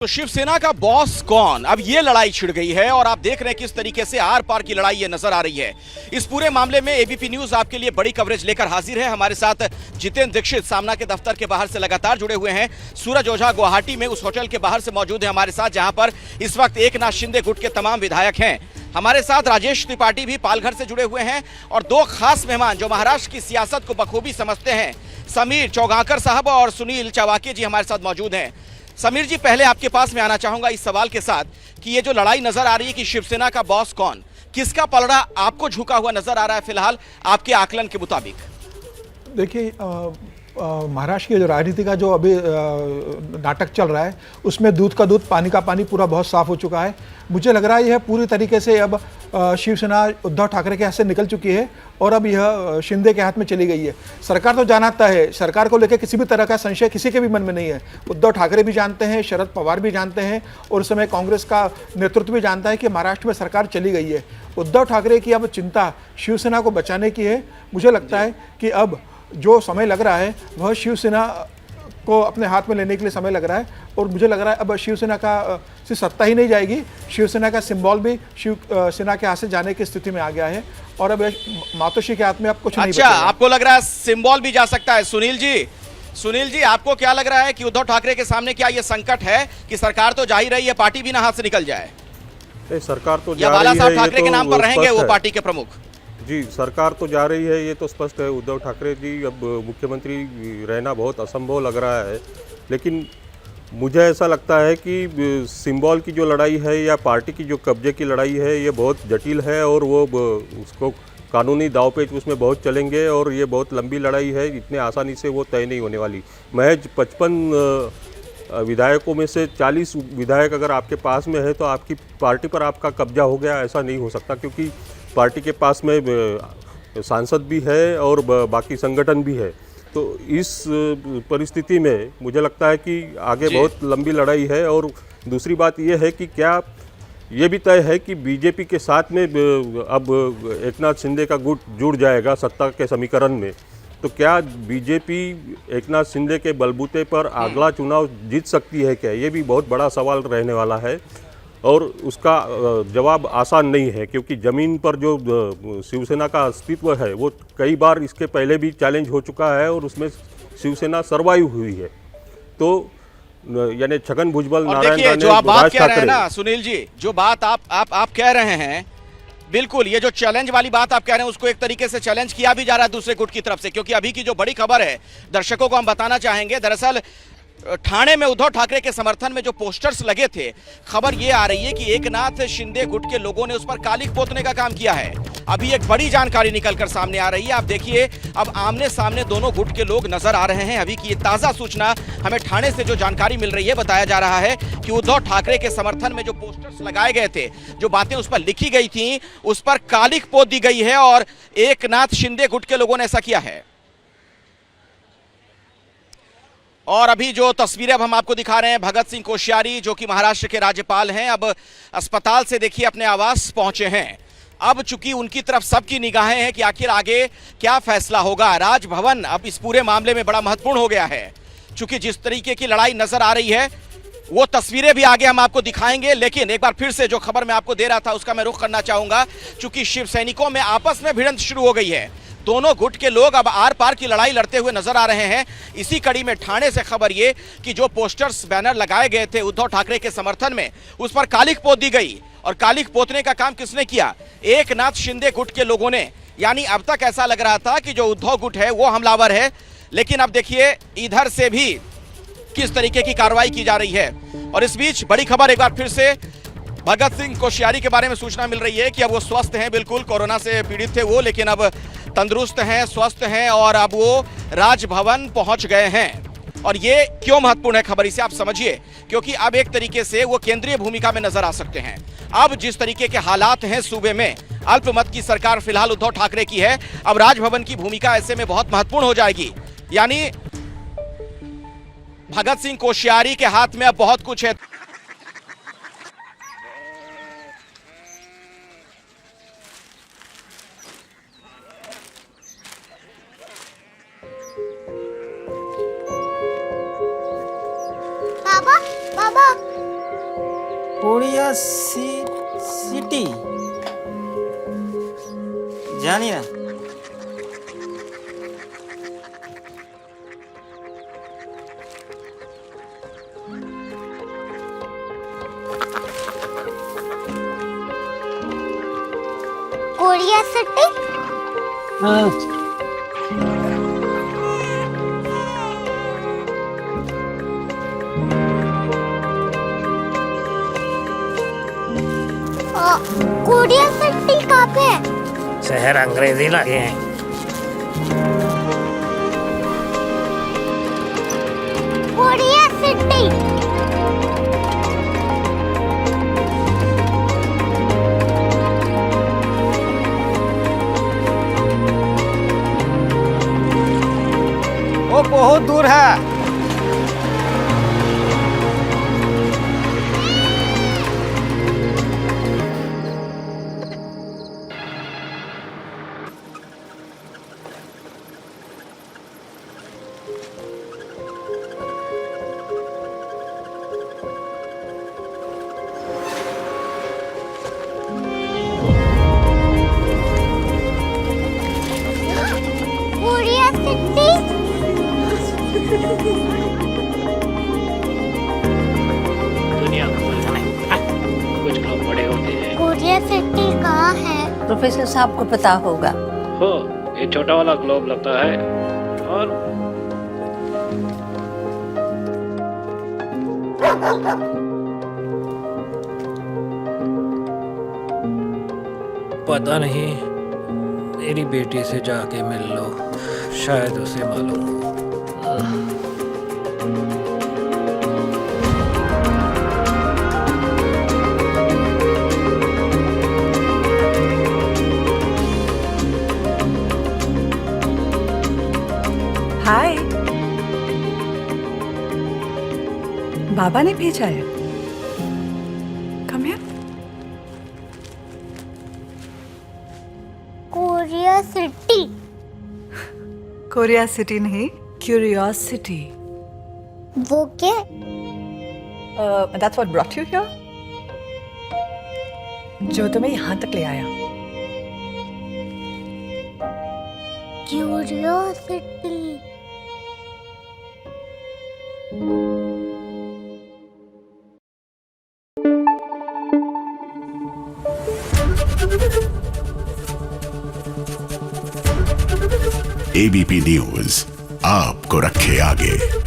तो शिवसेना का बॉस कौन, अब ये लड़ाई छिड़ गई है और आप देख रहे हैं किस तरीके से आर पार की लड़ाई ये नजर आ रही है। इस पूरे मामले में एबीपी न्यूज आपके लिए बड़ी कवरेज लेकर हाजिर है। हमारे साथ जितेंद्र दीक्षित सामना के दफ्तर के बाहर से लगातार जुड़े हुए हैं। सूरज ओझा गुवाहाटी में उस होटल के बाहर से मौजूद है हमारे साथ, जहां पर इस वक्त एकनाथ शिंदे गुट के तमाम विधायक हैं। हमारे साथ राजेश त्रिपाठी भी पालघर से जुड़े हुए हैं और दो खास मेहमान जो महाराष्ट्र की सियासत को बखूबी समझते हैं, समीर चौगांकर साहब और सुनील चवाके जी हमारे साथ मौजूद हैं। समीर जी, पहले आपके पास में आना चाहूंगा इस सवाल के साथ कि ये जो लड़ाई नजर आ रही है कि शिवसेना का बॉस कौन, किसका पलड़ा आपको झुका हुआ नजर आ रहा है फिलहाल आपके आकलन के मुताबिक? देखिए, महाराष्ट्र की जो राजनीति का जो अभी नाटक चल रहा है उसमें दूध का दूध पानी का पानी पूरा बहुत साफ हो चुका है। मुझे लग रहा है यह पूरी तरीके से अब शिवसेना उद्धव ठाकरे के हाथ से निकल चुकी है और अब यह शिंदे के हाथ में चली गई है। सरकार तो जानता है, सरकार को लेकर किसी भी तरह का संशय किसी के भी मन में नहीं है। उद्धव ठाकरे भी जानते हैं, शरद पवार भी जानते हैं और उस समय कांग्रेस का नेतृत्व भी जानता है कि महाराष्ट्र में सरकार चली गई है। उद्धव ठाकरे की अब चिंता शिवसेना को बचाने की है। मुझे लगता है कि अब जो समय लग रहा है वह शिवसेना को अपने हाथ में लेने के लिए समय लग रहा है और मुझे लग रहा है अब शिवसेना का सिर्फ सत्ता ही नहीं जाएगी, शिवसेना का सिंबल भी शिवसेना के हाथ से जाने की स्थिति में आ गया है और अब मातोश्री के हाथ में अब कुछ नहीं अच्छा, बचेगा। आपको लग रहा है सिंबल भी जा सकता है? सुनील जी, आपको क्या लग रहा है कि उद्धव ठाकरे के सामने क्या यह संकट है कि सरकार तो जा ही रही है, पार्टी भी ना हाथ से निकल जाए? सरकार तो या बाला साहब ठाकरे के नाम पर रहेंगे वो पार्टी के प्रमुख? जी, सरकार तो जा रही है, ये तो स्पष्ट है। उद्धव ठाकरे जी अब मुख्यमंत्री रहना बहुत असंभव लग रहा है, लेकिन मुझे ऐसा लगता है कि सिंबल की जो लड़ाई है या पार्टी की जो कब्जे की लड़ाई है ये बहुत जटिल है और वो उसको कानूनी दांवपेच उसमें बहुत चलेंगे और ये बहुत लंबी लड़ाई है, इतने आसानी से वो तय नहीं होने वाली। महज 55 विधायकों में से 40 विधायक अगर आपके पास में है तो आपकी पार्टी पर आपका कब्जा हो गया, ऐसा नहीं हो सकता, क्योंकि पार्टी के पास में सांसद भी है और बाकी संगठन भी है। तो इस परिस्थिति में मुझे लगता है कि आगे बहुत लंबी लड़ाई है। और दूसरी बात यह है कि क्या ये भी तय है कि बीजेपी के साथ में अब एकनाथ शिंदे का गुट जुड़ जाएगा सत्ता के समीकरण में, तो क्या बीजेपी एकनाथ शिंदे के बलबूते पर अगला चुनाव जीत सकती है क्या? ये भी बहुत बड़ा सवाल रहने वाला है और उसका जवाब आसान नहीं है, क्योंकि ज़मीन पर जो शिवसेना का अस्तित्व है वो कई बार इसके पहले भी चैलेंज हो चुका है और उसमें शिवसेना सर्वाइव हुई है। तो यानी छगन भुजबल, नारायण राणे, जो आप बात कह रहे हैं ना सुनील जी, जो बात आप कह रहे हैं, बिल्कुल ये जो चैलेंज वाली बात आप कह रहे हैं उसको एक तरीके से चैलेंज किया भी जा रहा है दूसरे गुट की तरफ से, क्योंकि अभी की जो बड़ी खबर है दर्शकों को हम बताना चाहेंगे। दरअसल ठाणे में उद्धव ठाकरे के समर्थन में जो पोस्टर्स लगे थे, खबर ये आ रही है कि एकनाथ शिंदे गुट के लोगों ने उस पर कालिख पोतने का काम किया है। अभी एक बड़ी जानकारी निकलकर सामने आ रही है। आप देखिए, अब आमने सामने दोनों गुट के लोग नजर आ रहे हैं। अभी की ताजा सूचना हमें ठाणे से जो जानकारी मिल रही है, बताया जा रहा है कि उद्धव ठाकरे के समर्थन में जो पोस्टर्स लगाए गए थे, जो बातें उस पर लिखी गई थी, उस पर कालिख पोत दी गई है और एकनाथ शिंदे गुट के लोगों ने ऐसा किया है। और अभी जो तस्वीरें अब हम आपको दिखा रहे हैं, भगत सिंह कोश्यारी जो कि महाराष्ट्र के राज्यपाल हैं, अब अस्पताल से देखिए अपने आवास पहुंचे हैं। अब चूंकि उनकी तरफ सबकी निगाहें हैं कि आखिर आगे क्या फैसला होगा। राजभवन अब इस पूरे मामले में बड़ा महत्वपूर्ण हो गया है, चूंकि जिस तरीके की लड़ाई नजर आ रही है वो तस्वीरें भी आगे हम आपको दिखाएंगे। लेकिन एक बार फिर से जो खबर मैं आपको दे रहा था उसका मैं रुख करना चाहूंगा, चूंकि शिव सैनिकों में आपस में भिड़ंत शुरू हो गई है। दोनों गुट के लोग अब आर पार की लड़ाई लड़ते हुए नजर आ रहे हैं। इसी कड़ी में ठाणे से खबर ये कि जो पोस्टर्स बैनर लगाए गए थे उद्धव ठाकरे के समर्थन में, उस पर कालिख पोत दी गई। और कालिख पोतने का काम किसने किया? एकनाथ शिंदे गुट के लोगों ने। यानी अब तक ऐसा लग रहा था कि जो उद्धव गुट है वो हमलावर है, लेकिन अब देखिए इधर से भी किस तरीके की कार्रवाई की जा रही है। और इस बीच बड़ी खबर एक बार फिर से भगत सिंह कोश्यारी के बारे में सूचना मिल रही है कि अब वो स्वस्थ हैं। बिल्कुल कोरोना से पीड़ित थे वो, लेकिन अब तंदुरुस्त हैं, स्वस्थ हैं और अब वो राजभवन पहुंच गए हैं। और ये क्यों महत्वपूर्ण है खबर, इसे आप समझिए, क्योंकि अब एक तरीके से वो केंद्रीय भूमिका में नजर आ सकते हैं। अब जिस तरीके के हालात हैं सूबे में, अल्पमत की सरकार फिलहाल उद्धव ठाकरे की है, अब राजभवन की भूमिका ऐसे में बहुत महत्वपूर्ण हो जाएगी। यानी भगत सिंह कोश्यारी के हाथ में अब बहुत कुछ है। बाबा कोरिया सिटी जानी ना। Korea city. हाँ। कोरिया सिटी कहाँ पे है? शहर अंग्रेजी लगे हैं। Korea city. वो बहुत दूर है। Korea city. दुनिया को बोलना नहीं, कुछ लोग बड़े होते हैं। कोरिया सिटी कहाँ है? प्रोफेसर साहब को पता होगा। हो, ये छोटा वाला ग्लोब लगता है और पता नहीं, मेरी बेटी से जाके मिल लो, शायद उसे मालूम हो। हाय, बाबा ने भेजा है। Come here. Korea city. Korea city नहीं, क्यूरियोसिटी। वो क्या? That's what brought you here. जो तुम्हें यहाँ तक ले आया। क्यूरियोसिटी। एबीपी न्यूज आपको रखे आगे।